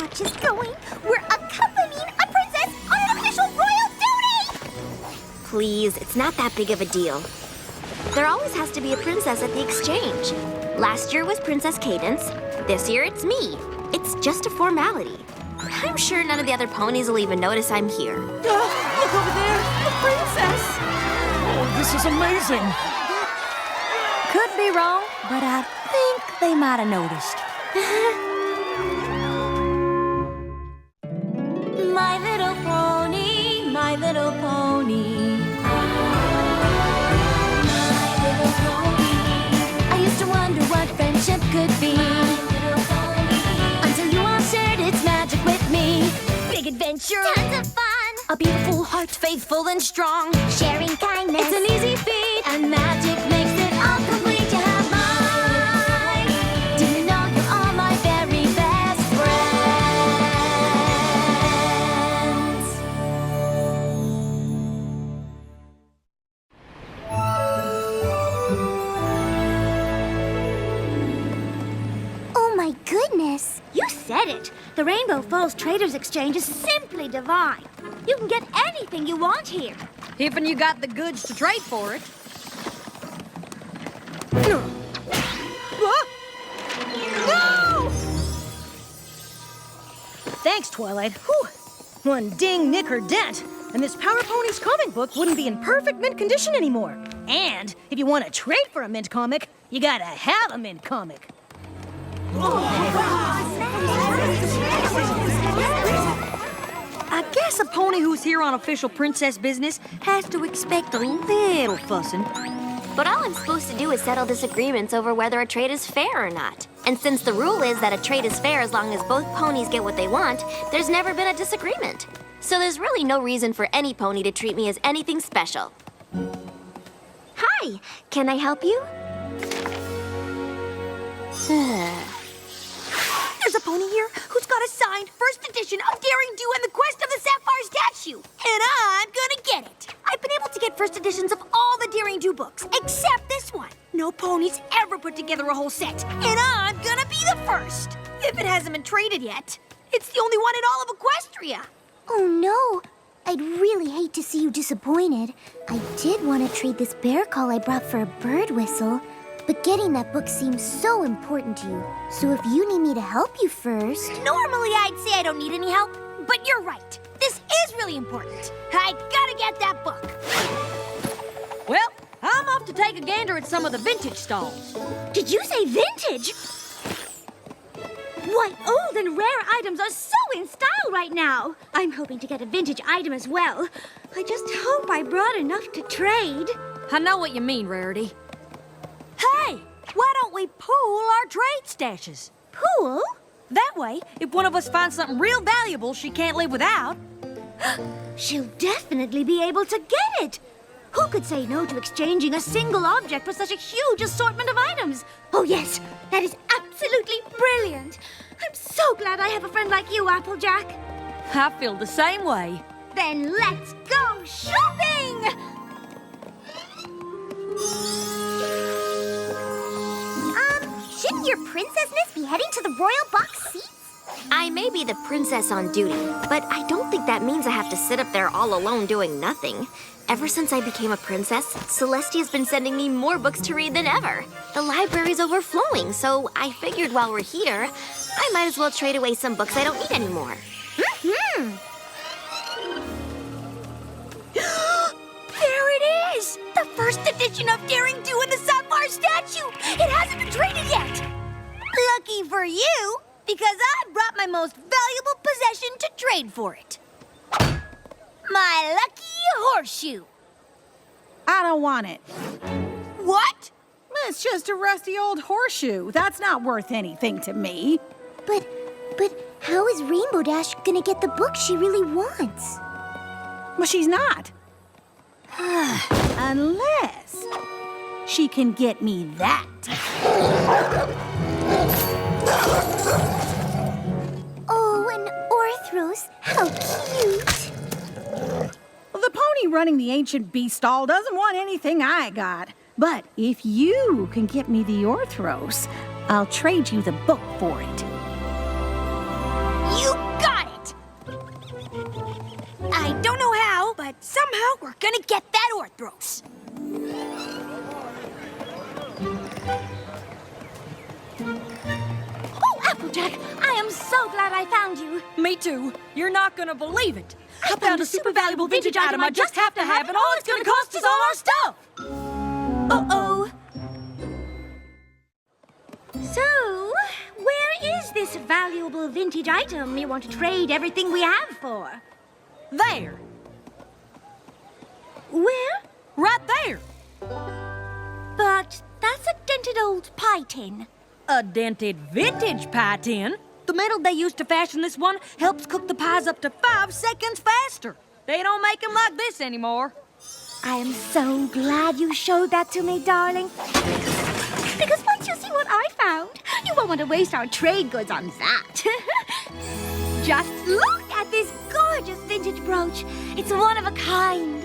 not just going, we're accompanying a princess on an official royal duty! Please, it's not that big of a deal. There always has to be a princess at the exchange. Last year was Princess Cadence. This year it's me. It's just a formality. I'm sure none of the other ponies will even notice I'm here. Look over there! The princess! Oh, this is amazing! Could be wrong, but I think they might have noticed. My little pony, my little pony. My little pony. I used to wonder what friendship could be. Until you all shared its magic with me. Big adventure. Tons of fun! A beautiful heart, faithful and strong. Sharing kindness. It's an easy feat, and magic makes it all complete. You have mine. Do you know you're all my very best friends? Oh my goodness! You said it. The Rainbow Falls Traders Exchange is simply divine. You can get anything you want here. If you got the goods to trade for it. No! Thanks, Twilight. Whew. One ding, nick, or dent, and this Power Ponies comic book wouldn't be in perfect mint condition anymore. And if you want to trade for a mint comic, you gotta have a mint comic. I guess a pony who's here on official princess business has to expect a little fussing. But all I'm supposed to do is settle disagreements over whether a trade is fair or not. And since the rule is that a trade is fair as long as both ponies get what they want, there's never been a disagreement. So there's really no reason for any pony to treat me as anything special. Hi, can I help you? There's a pony here who's got a signed first edition of Daring Do and the Quest of the Sapphire Statue. And I'm gonna get it. I've been able to get first editions of all the Daring Do books, except this one. No pony's ever put together a whole set. And I'm gonna be the first. If it hasn't been traded yet. It's the only one in all of Equestria. Oh no! I'd really hate to see you disappointed. I did want to trade this bear call I brought for a bird whistle, but getting that book seems so important to you. So if you need me to help you first... Normally I'd say I don't need any help, but you're right. This is really important. I gotta get that book. Well, I'm off to take a gander at some of the vintage stalls. Did you say vintage? What old and rare items are so in style right now? I'm hoping to get a vintage item as well. I just hope I brought enough to trade. I know what you mean, Rarity. Hey, why don't we pool our trade stashes? Pool? That way, if one of us finds something real valuable she can't live without... She'll definitely be able to get it. Who could say no to exchanging a single object for such a huge assortment of items? Oh yes, that is absolutely brilliant. I'm so glad I have a friend like you, Applejack. I feel the same way. Then let's go shopping! Shouldn't your princessness be heading to the royal box seats? I may be the princess on duty, but I don't think that means I have to sit up there all alone doing nothing. Ever since I became a princess, Celestia's been sending me more books to read than ever. The library's overflowing, so I figured while we're here, I might as well trade away some books I don't need anymore. There it is! The first edition of Daring Do and the Sapphire Statue! It hasn't been traded yet! Lucky for you, because I brought my most valuable possession to trade for it. My lucky horseshoe. I don't want it. What? It's just a rusty old horseshoe. That's not worth anything to me. But how is Rainbow Dash gonna get the book she really wants? Well, she's not. Unless she can get me that. Oh, an Orthros. How cute. Well, the pony running the ancient beast stall doesn't want anything I got. But if you can get me the Orthros, I'll trade you the book for it. You gonna get that Orthros. Oh, Applejack, I am so glad I found you. Me too. You're not gonna believe it. I found a super valuable vintage item I just have to have, and all it's gonna cost is all our stuff. Uh-oh. So, where is this valuable vintage item you want to trade everything we have for? There. Where? Right there. But that's a dented old pie tin. A dented vintage pie tin. The metal they used to fashion this one helps cook the pies up to 5 seconds faster. They don't make them like this anymore. I am so glad you showed that to me, darling. Because once you see what I found, you won't want to waste our trade goods on that. Just look at this gorgeous vintage brooch. It's one of a kind.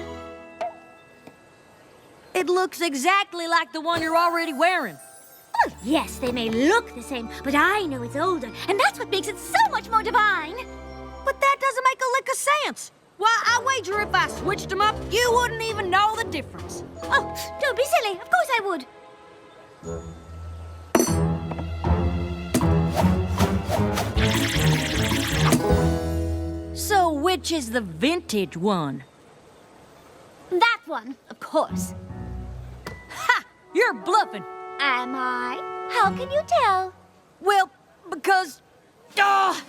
It looks exactly like the one you're already wearing. Oh, yes, they may look the same, but I know it's older, and that's what makes it so much more divine. But that doesn't make a lick of sense. Why, I wager if I switched them up, you wouldn't even know the difference. Oh, don't be silly. Of course I would. So which is the vintage one? That one, of course. Ha! You're bluffing. Am I? How can you tell? Well, because... I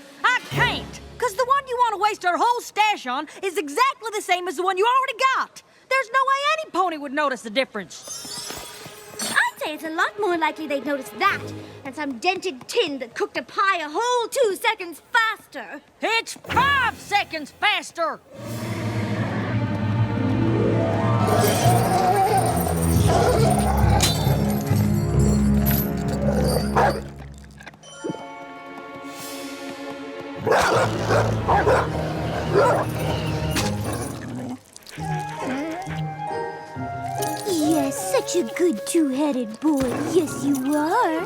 can't. Because the one you want to waste our whole stash on is exactly the same as the one you already got. There's no way any pony would notice the difference. I'd say it's a lot more likely they'd notice that than some dented tin that cooked a pie a whole 2 seconds faster. It's 5 seconds faster. Yes, such a good two-headed boy. Yes, you are.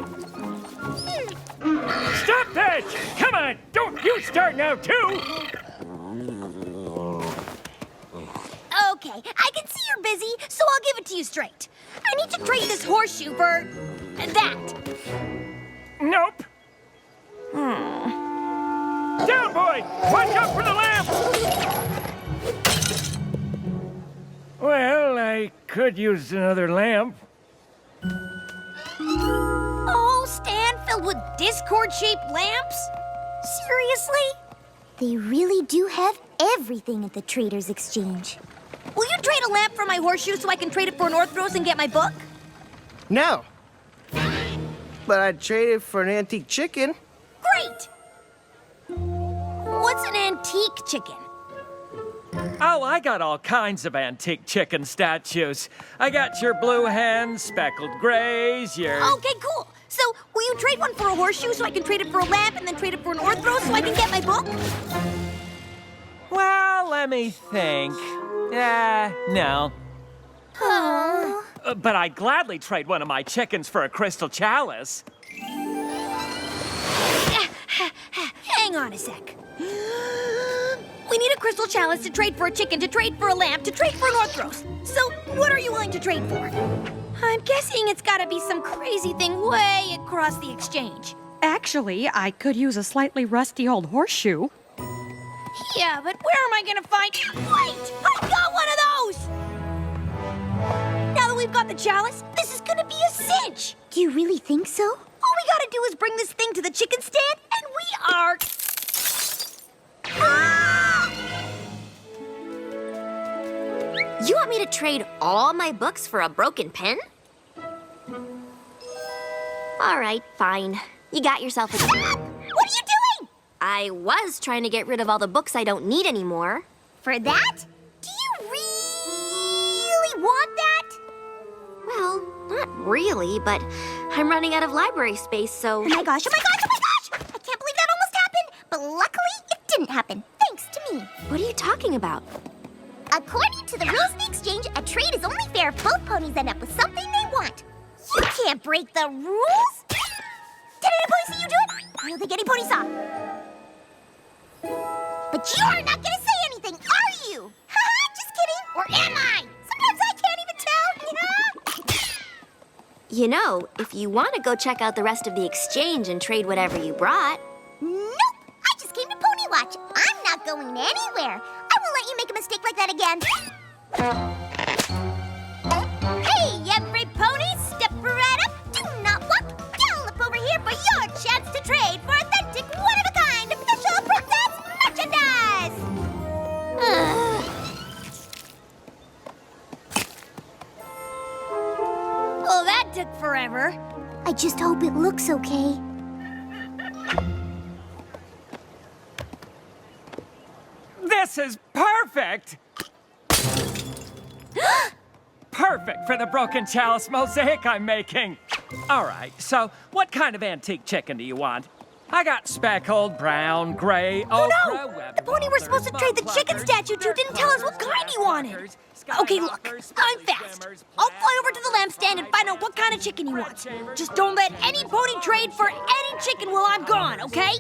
Stop that! Come on, don't you start now, too! Okay, I can see you're busy, so I'll give it to you straight. I need to trade this horseshoe for that. Nope. Down, boy! Watch out for the lamp! Well, I could use another lamp. Oh, stand filled with Discord-shaped lamps? Seriously? They really do have everything at the Trader's Exchange. Will you trade a lamp for my horseshoe so I can trade it for an Orthros and get my book? No. But I'd trade it for an antique chicken. Great! What's an antique chicken? Oh, I got all kinds of antique chicken statues. I got your blue hens, speckled grays, your... Okay, cool. So, will you trade one for a horseshoe so I can trade it for a lamp and then trade it for an Orthros so I can get my book? Well, let me think. No. Oh. But I'd gladly trade one of my chickens for a crystal chalice. Hang on a sec. We need a crystal chalice to trade for a chicken, to trade for a lamp, to trade for an Orthros. So, what are you willing to trade for? I'm guessing it's gotta be some crazy thing way across the exchange. Actually, I could use a slightly rusty old horseshoe. Yeah, but where am I gonna find... Wait! I've got one of those! Now that we've got the chalice, this is gonna be a cinch! Do you really think so? All we gotta do is bring this thing to the chicken stand, and we are... Ah! You want me to trade all my books for a broken pen? All right, fine. You got yourself a... Stop! What are you doing? I was trying to get rid of all the books I don't need anymore. For that? Do you really want that? Well, not really, but I'm running out of library space, so... Oh my gosh, oh my gosh, oh my gosh! I can't believe that almost happened, but luckily it didn't happen, thanks to me. What are you talking about? According to the rules of the exchange, a trade is only fair if both ponies end up with something they want. You can't break the rules! Did any pony see you do it? I don't think any pony saw. But you're not gonna say anything, are you? Haha, just kidding. Or am I? You know, if you want to go check out the rest of the exchange and trade whatever you brought. Nope! I just came to Pony Watch. I'm not going anywhere. I won't let you make a mistake like that again. Hey, every pony, step right up. Do not walk. Gallop over here for your chance to trade for authentic, one-of-a-kind official princess merchandise. Well, that took forever. I just hope it looks okay. This is perfect! Perfect for the broken chalice mosaic I'm making. All right, so what kind of antique chicken do you want? I got speckled, brown, gray, Oh ochre, no! web The pony we're supposed to trade the chicken mufflers, statue to didn't tell us what kind he wanted. Okay, look, I'm fast. I'll fly over to the lampstand and find out what kind of chicken he wants. Just don't let any pony trade for any chicken while I'm gone, okay?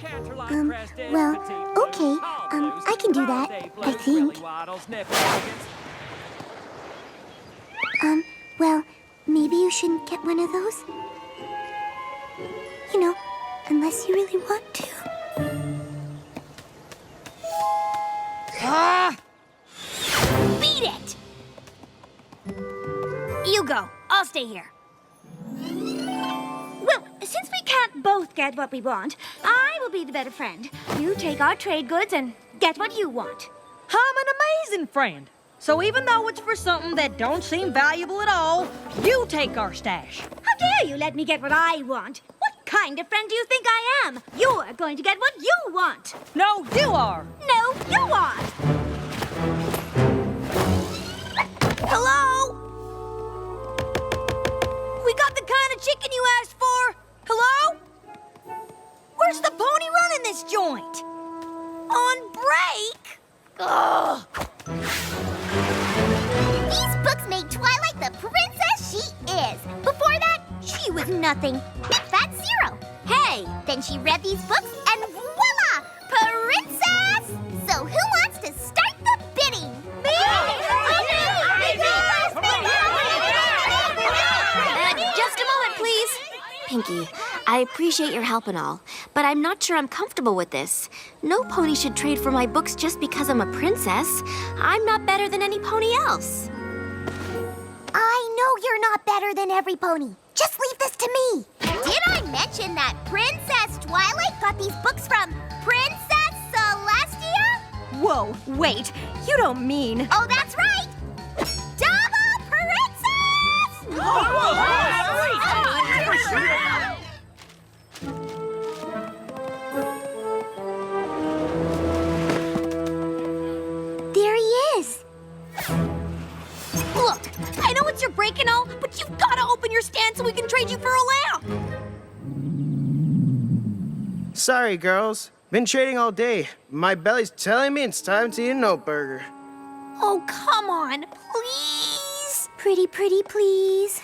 Well, okay. I can do that, I think. Well, maybe you shouldn't get one of those. You know, unless you really want to. Beat it! You go. I'll stay here. Well, since we can't both get what we want, I will be the better friend. You take our trade goods and get what you want. I'm an amazing friend. So even though it's for something that don't seem valuable at all, you take our stash. How dare you let me get what I want? What kind of friend do you think I am? You're going to get what you want. No, you are. No, you are. Hello? We got the kind of chicken you asked for. Hello? Where's the pony running this joint? On break? Ugh. These books made Twilight the princess she is. Before that, she was nothing. Big fat zero. Hey, then she read these books and voila! Princess! So who wants to start the bidding? Me! Just a moment, please. Pinky, I appreciate your help and all, but I'm not sure I'm comfortable with this. No pony should trade for my books just because I'm a princess. I'm not better than any pony else. I know you're not better than every pony. Just leave this to me. Did I mention that Princess Twilight got these books from Princess Celestia? Whoa, wait. You don't mean... Oh, that's right! Double Princess! There he is. Look, I know it's your break and all, but you've got to open your stand so we can trade you for a lamp. Sorry, girls. Been trading all day. My belly's telling me it's time to eat an oat burger. Oh, come on, please. Pretty, please.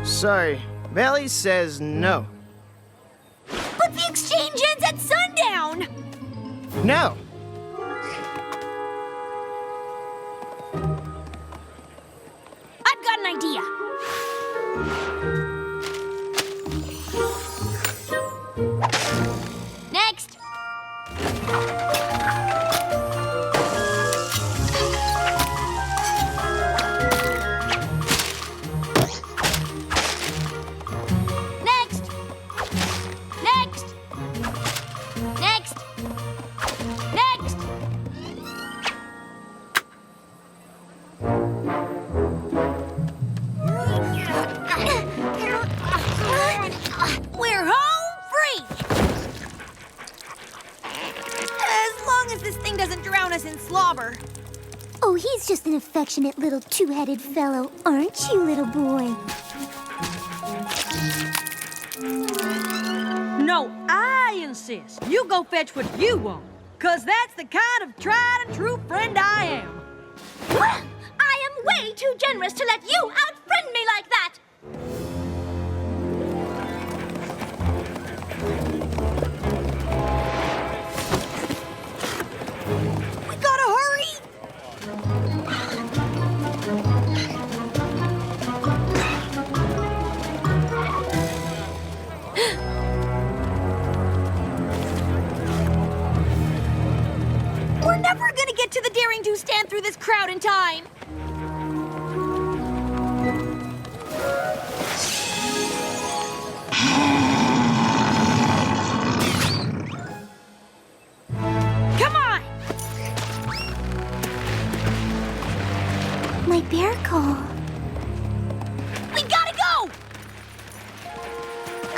Sorry, belly says no. But the exchange ends at sundown. No. I've got an idea. Next. Next. Next. Next. Next. We're home free! As long as this thing doesn't drown us in slobber. Oh, he's just an affectionate little two-headed fellow, aren't you, little boy? No, I insist. You go fetch what you want. 'Cause that's the kind of tried and true friend I am. I am way too generous to let you outfriend me like that! We gotta hurry! you stand through this crowd in time. Come on! My bear call. We gotta go!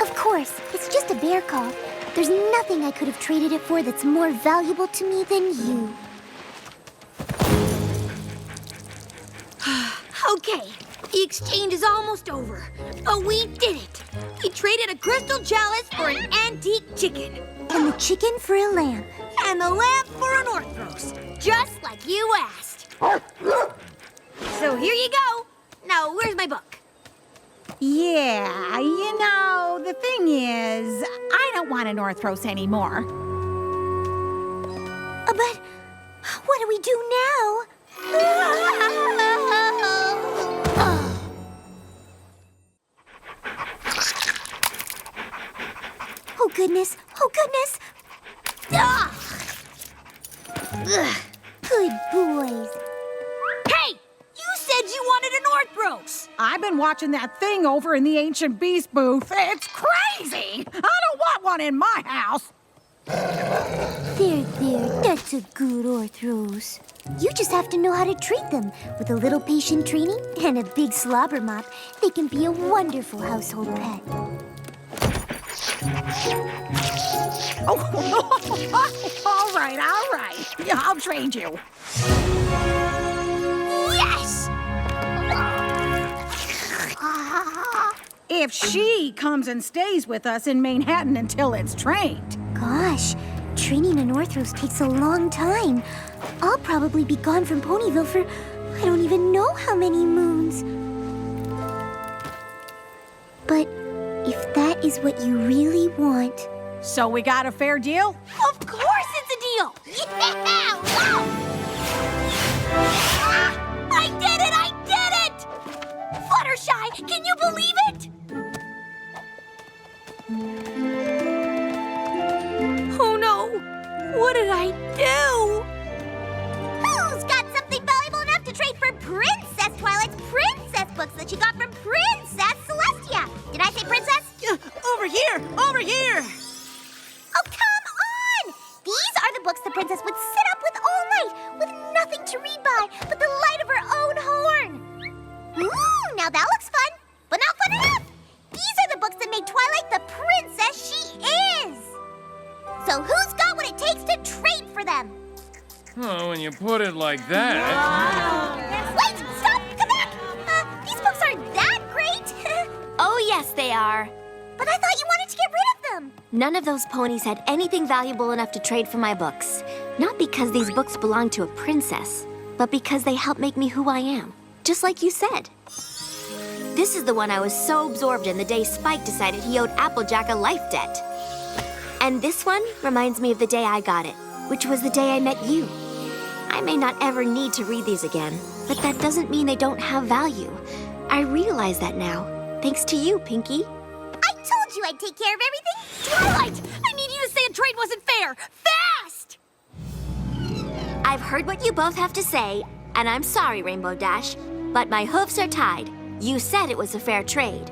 Of course, it's just a bear call. There's nothing I could have traded it for that's more valuable to me than you. Okay, the exchange is almost over, but we did it. We traded a crystal chalice for an antique chicken. And the chicken for a lamp. And the lamp for an Orthros, just like you asked. So here you go. Now, where's my book? Yeah, the thing is, I don't want an Orthros anymore. But what do we do now? Oh, goodness. Oh, goodness. Ah! Ugh. Good boys. Hey! You said you wanted an Orthros! I've been watching that thing over in the Ancient Beast booth. It's crazy! I don't want one in my house. There, that's a good Orthros. You just have to know how to treat them. With a little patient training and a big slobber mop, they can be a wonderful household pet. Oh, all right. Yeah, I'll trade you. Yes! If she comes and stays with us in Manhattan until it's trained. Gosh, training an Orthros takes a long time. I'll probably be gone from Ponyville for I don't even know how many moons. But if that is what you really want... So we got a fair deal? Of course it's a deal! Yeah! Wow! Ah, I did it! Fluttershy, can you believe it? Oh no! What did I do? Who's got something valuable enough to trade for Princess Twilight's princess books that she got from Princess Celestia? Did I say princess? Over here! Over here! Oh, come on! These are the books the princess would sit up with all night, with nothing to read by but the light of her own horn. Ooh, now that looks fun, but not fun enough! These are the books that made Twilight the princess she is! So who's got what it takes to trade for them? Oh, when you put it like that. Wait! Stop! Come back! These books aren't that great! Oh, yes, they are. But I thought you wanted to get rid of them! None of those ponies had anything valuable enough to trade for my books. Not because these books belong to a princess, but because they help make me who I am. Just like you said. This is the one I was so absorbed in the day Spike decided he owed Applejack a life debt. And this one reminds me of the day I got it, which was the day I met you. I may not ever need to read these again, but that doesn't mean they don't have value. I realize that now, thanks to you, Pinky. I told you I'd take care of everything! Twilight, I need you to say a trade wasn't fair! Fast! I've heard what you both have to say, and I'm sorry, Rainbow Dash, but my hoofs are tied. You said it was a fair trade.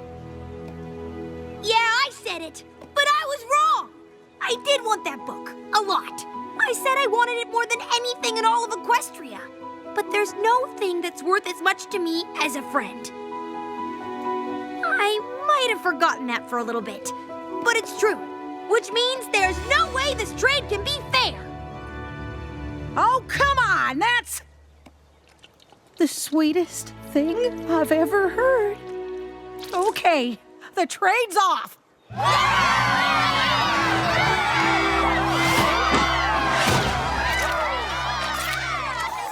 Yeah, I said it, but I was wrong. I did want that book, a lot. I said I wanted it more than anything in all of Equestria. But there's no thing that's worth as much to me as a friend. I might have forgotten that for a little bit, but it's true. Which means there's no way this trade can be fair. Oh, come on! That's the sweetest thing I've ever heard. Okay, the trade's off.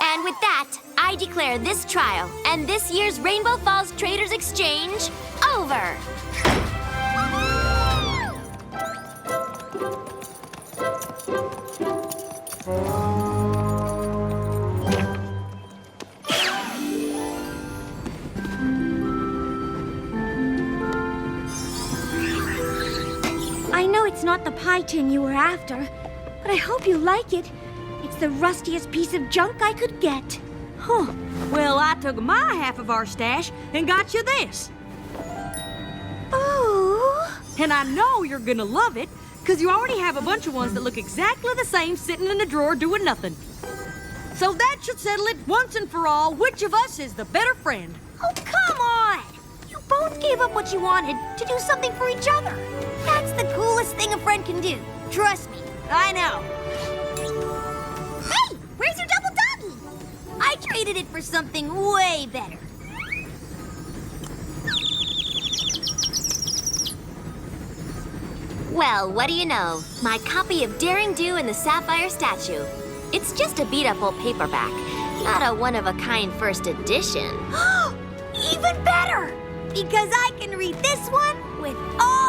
And with that, I declare this trial and this year's Rainbow Falls Traders Exchange over. I know it's not the pie tin you were after, but I hope you like it. It It's the rustiest piece of junk I could get. Huh. Well, I took my half of our stash and got you this. Ooh. And I know you're gonna love it, because you already have a bunch of ones that look exactly the same sitting in the drawer doing nothing. So that should settle it once and for all, which of us is the better friend. Oh, come on! You both gave up what you wanted to do something for each other. That's the coolest thing a friend can do. Trust me, I know. Hey, where's your double doggy? I traded it for something way better. Well, what do you know? My copy of Daring Do and the Sapphire Statue. It's just a beat-up old paperback, not a one-of-a-kind first edition. Even better! Because I can read this one with all